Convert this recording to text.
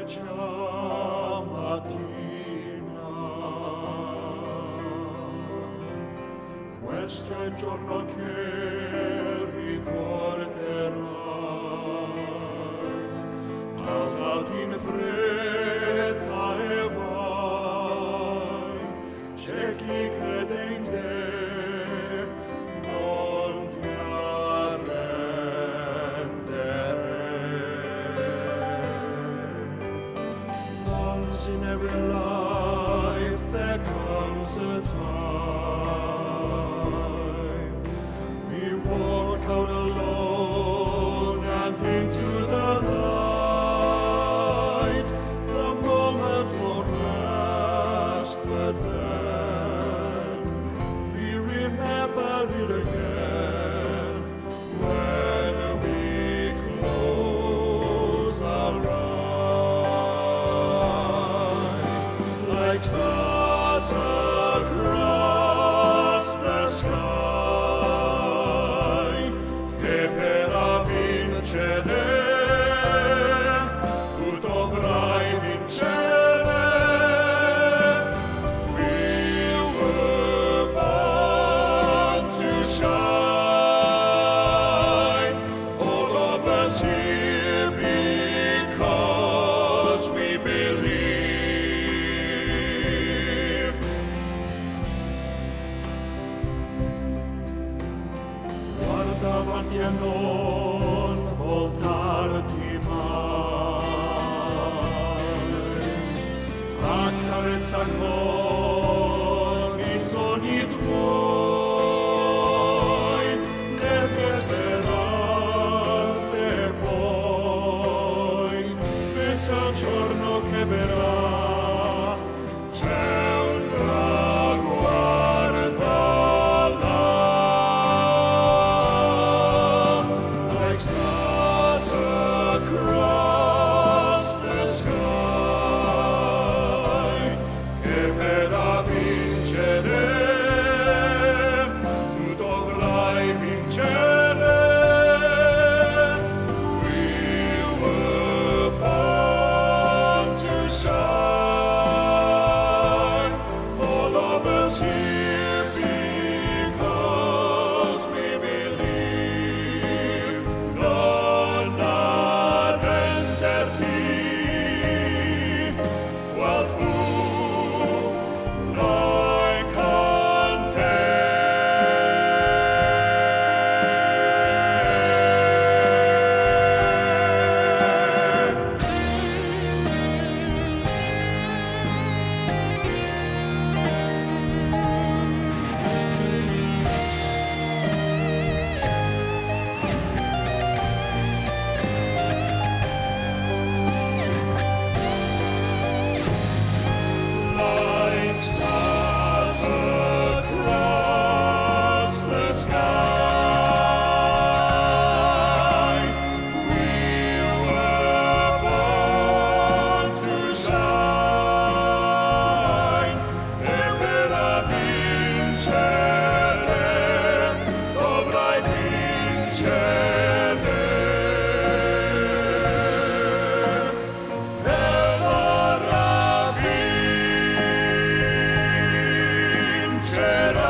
già mattina. Questo è il giorno che ricorderai. Alzati in fretta e vai, c'è chi crede in te. In every life there comes a time we walk out alone and into the light. The moment won't last, but then we remember it again when we close our eyes. Like stars across the sky, che per vincere tu dovrai vincere. We were born to shine, all of us here because we believe. Davanti a non voltarti mai, accarezza con i sogni tuoi, le tue speranze poi, pensa al giorno che verrà, c'è un traguardo là. Across the sky, che per vincere tu dovrai vincere. We were born to shine, all of us here because we believe. Non arrenderti, qualcuno noi con te. Like stars across the sky, we were born to shine, e per vincere dovrai vincere. Per ora vincerai.